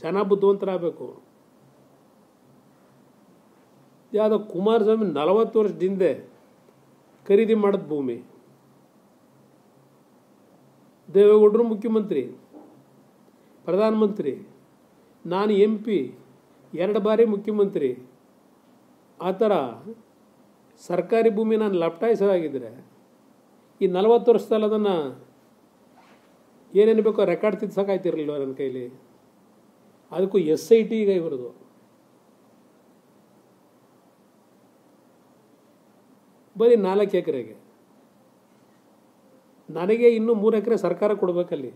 ಜನ ಬುದ್ಧಿವಂತರಾಗಬೇಕು. ಯಾವುದೋ ಕುಮಾರಸ್ವಾಮಿ 40 ವರ್ಷದ ಹಿಂದೆ ಖರೀದಿ ಮಾಡಿದ ಭೂಮಿ, ದೇವೇಗೌಡರು ಮುಖ್ಯಮಂತ್ರಿ, ಪ್ರಧಾನಮಂತ್ರಿ, ನಾನು MP 2 ಬಾರಿ ಮುಖ್ಯಮಂತ್ರಿ, ಆ ಥರ ಸರ್ಕಾರಿ ಭೂಮಿ ನಾನು ಲಪ್ಟಾಯಿಸೋದಾಗಿದ್ದರೆ ಈ 40 ವರ್ಷದಲ್ಲಿ ಅದನ್ನು ಏನೇನು ಬೇಕೋ ರೆಕಾರ್ಡ್ ತಿದ್ಸೋಕ್ಕಾಯ್ತಿರಲಿಲ್ಲ ನನ್ನ ಕೈಲಿ. ಅದಕ್ಕೂ SIT ಈಗ ಇವ್ರದು. ಬರೀ 4 ಎಕರೆಗೆ ನನಗೆ ಇನ್ನೂ 3 ಎಕರೆ ಸರ್ಕಾರ ಕೊಡಬೇಕಲ್ಲಿ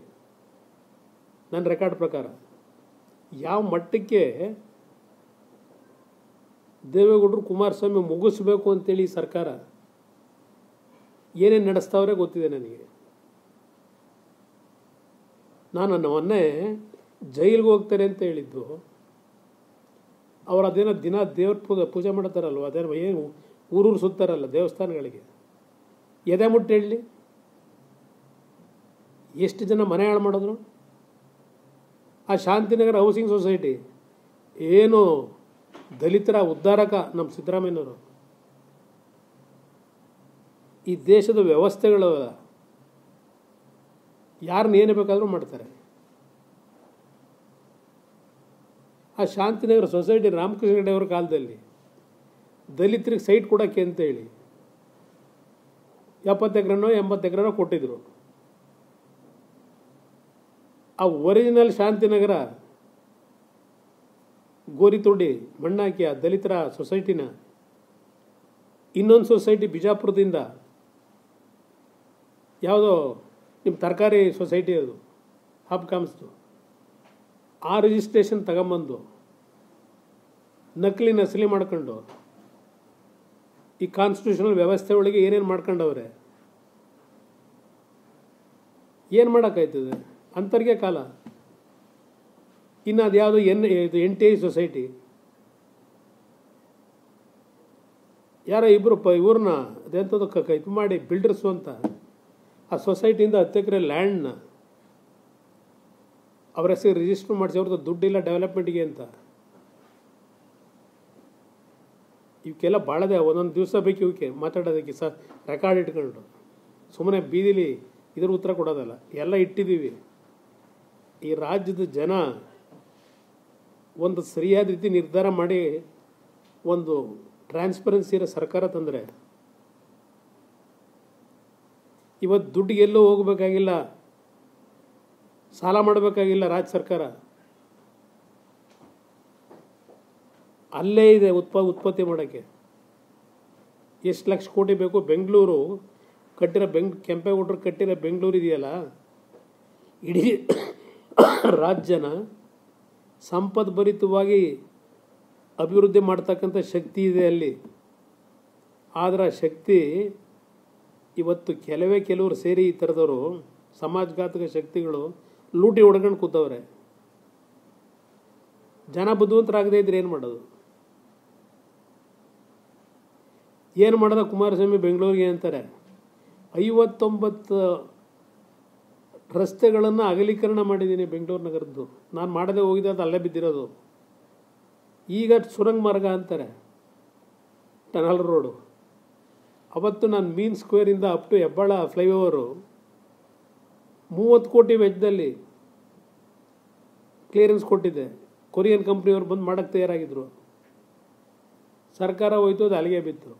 ನನ್ನ ರೆಕಾರ್ಡ್ ಪ್ರಕಾರ. ಯಾವ ಮಟ್ಟಕ್ಕೆ ದೇವೇಗೌಡರು ಕುಮಾರಸ್ವಾಮಿ ಮುಗಿಸ್ಬೇಕು ಅಂತೇಳಿ ಸರ್ಕಾರ ಏನೇನು ನಡೆಸ್ತಾವ್ರೆ ಗೊತ್ತಿದೆ ನನಗೆ. ನಾನು ಮೊನ್ನೆ ಜೈಲಿಗೆ ಹೋಗ್ತಾರೆ ಅಂತ ಹೇಳಿದ್ದು, ಅವ್ರು ಅದೇನೋ ದಿನ ದೇವ್ರ ಪೂಜೆ ಮಾಡ್ತಾರಲ್ವ, ಅದೇನೋ ಏನು ಊರೂರು ಸುತ್ತಾರಲ್ಲ ದೇವಸ್ಥಾನಗಳಿಗೆ, ಎದೆ ಮುಟ್ಟು ಹೇಳಲಿ ಎಷ್ಟು ಜನ ಮನೆ ಹಾಳು ಮಾಡಿದ್ರು. ಆ ಶಾಂತಿನಗರ ಹೌಸಿಂಗ್ ಸೊಸೈಟಿ ಏನು ದಲಿತರ ಉದ್ಧಾರಕ ನಮ್ಮ ಸಿದ್ದರಾಮಯ್ಯನವರು. ಈ ದೇಶದ ವ್ಯವಸ್ಥೆಗಳು ಯಾರನ್ನ ಏನು ಬೇಕಾದರೂ ಮಾಡ್ತಾರೆ. ಆ ಶಾಂತಿನಗರ ಸೊಸೈಟಿ ರಾಮಕೃಷ್ಣ ಹೆಗಡೆ ಅವರ ಕಾಲದಲ್ಲಿ ದಲಿತರಿಗೆ ಸೈಟ್ ಕೊಡೋಕ್ಕೆ ಅಂತೇಳಿ 70 ಎಕರೆನೋ 80 ಎಕರೆನೋ ಕೊಟ್ಟಿದ್ರು. ಆ ಒರಿಜಿನಲ್ ಶಾಂತಿನಗರ ಗೋರಿ ತೊಡಿ ಮಣ್ಣಾಕಿ ಆ ದಲಿತರ ಸೊಸೈಟಿನ ಇನ್ನೊಂದು ಸೊಸೈಟಿ ಬಿಜಾಪುರದಿಂದ, ಯಾವುದೋ ನಿಮ್ಮ ತರಕಾರಿ ಸೊಸೈಟಿ ಅದು ಹಬ್ ಕಾಮ್ಸ್ದು, ಆ ರಿಜಿಸ್ಟ್ರೇಷನ್ ತಗೊಂಬಂದು ನಕಲಿ ಮಾಡ್ಕೊಂಡು ಈ ಕಾನ್ಸ್ಟಿಟ್ಯೂಷನಲ್ ವ್ಯವಸ್ಥೆ ಒಳಗೆ ಏನೇನು ಮಾಡ್ಕೊಂಡವ್ರೆ, ಏನು ಮಾಡೋಕ್ಕಾಯ್ತದೆ ಅಂತರ್ಗೆ ಕಾಲ. ಇನ್ನು ಅದು ಯಾವುದು NTI ಸೊಸೈಟಿ, ಯಾರೋ ಇಬ್ಬರು ಇವ್ರನ್ನ ಅದೆಂಥದ್ದು ಇದು ಮಾಡಿ ಬಿಲ್ಡರ್ಸು ಅಂತ ಆ ಸೊಸೈಟಿಯಿಂದ 10 ಎಕರೆ ಲ್ಯಾಂಡ್ನ ಅವ್ರ ಹೆಸರು ರಿಜಿಸ್ಟರ್ ಮಾಡಿಸಿ, ಅವ್ರದ್ದು ದುಡ್ಡಿಲ್ಲ ಡೆವಲಪ್ಮೆಂಟ್ಗೆ ಅಂತ. ಇವಕ್ಕೆಲ್ಲ ಭಾಳದೆ ಒಂದೊಂದು ದಿವಸ ಬೇಕು ಇವಕ್ಕೆ ಮಾತಾಡೋದಕ್ಕೆ ರೆಕಾರ್ಡ್ ಇಟ್ಕೊಂಡು. ಸುಮ್ಮನೆ ಬೀದಿಲಿ ಇದ್ರ ಉತ್ತರ ಕೊಡೋದಲ್ಲ, ಎಲ್ಲ ಇಟ್ಟಿದ್ದೀವಿ. ಈ ರಾಜ್ಯದ ಜನ ಒಂದು ಸರಿಯಾದ ರೀತಿ ನಿರ್ಧಾರ ಮಾಡಿ ಒಂದು ಟ್ರಾನ್ಸ್ಪರೆನ್ಸಿ ಇರೋ ಸರ್ಕಾರ ತಂದರೆ ಇವತ್ತು ದುಡ್ಡಿಗೆ ಎಲ್ಲೂ ಹೋಗಬೇಕಾಗಿಲ್ಲ, ಸಾಲ ಮಾಡಬೇಕಾಗಿಲ್ಲ. ರಾಜ್ಯ ಸರ್ಕಾರ ಅಲ್ಲೇ ಇದೆ ಉತ್ಪತ್ತಿ ಮಾಡೋಕ್ಕೆ. ಎಷ್ಟು ಲಕ್ಷ ಕೋಟಿ ಬೇಕು. ಬೆಂಗಳೂರು ಕಟ್ಟಿರೋ ಕೆಂಪೇಗೌಡರು ಕಟ್ಟಿರೋ ಬೆಂಗಳೂರು ಇದೆಯಲ್ಲ, ಇಡೀ ರಾಜ್ಯನ ಸಂಪದ್ಭರಿತವಾಗಿ ಅಭಿವೃದ್ಧಿ ಮಾಡ್ತಕ್ಕಂಥ ಶಕ್ತಿ ಇದೆ ಅಲ್ಲಿ. ಆದರೆ ಆ ಶಕ್ತಿ ಇವತ್ತು ಕೆಲವರು ಸೇರಿ ಈ ಥರದವರು ಸಮಾಜಘಾತಕ ಶಕ್ತಿಗಳು ಲೂಟಿ ಹೊಡ್ಕೊಂಡು ಕೂತವ್ರೆ. ಜನ ಬುದ್ಧಿವಂತರಾಗದೇ ಇದ್ರೆ ಏನು ಮಾಡೋದು? ಏನು ಮಾಡೋದ ಕುಮಾರಸ್ವಾಮಿ ಬೆಂಗಳೂರಿಗೆ ಅಂತಾರೆ 59 ರಸ್ತೆಗಳನ್ನು ಅಗಲೀಕರಣ ಮಾಡಿದ್ದೀನಿ ಬೆಂಗಳೂರು ನಗರದ್ದು. ನಾನು ಮಾಡದೆ ಹೋಗಿದ್ದೆ, ಅದು ಅಲ್ಲೇ ಬಿದ್ದಿರೋದು. ಈಗ ಸುರಂಗ ಮಾರ್ಗ ಅಂತಾರೆ, ಟನಲ್ ರೋಡು. ಅವತ್ತು ನಾನು ಮೀನ್ ಸ್ಕ್ವೇರಿಂದ ಅಪ್ ಟು ಹೆಬ್ಬಾಳ ಫ್ಲೈಓವರು 30 ಕೋಟಿ ವೆಚ್ಚದಲ್ಲಿ ಕ್ಲಿಯರೆನ್ಸ್ ಕೊಟ್ಟಿದ್ದೆ. ಕೊರಿಯನ್ ಕಂಪ್ನಿಯವರು ಬಂದು ಮಾಡೋಕ್ಕೆ ತಯಾರಾಗಿದ್ದರು. ಸರ್ಕಾರ ಹೋಯ್ತು, ಅದು ಅಲ್ಲಿಗೆ ಬಿತ್ತು.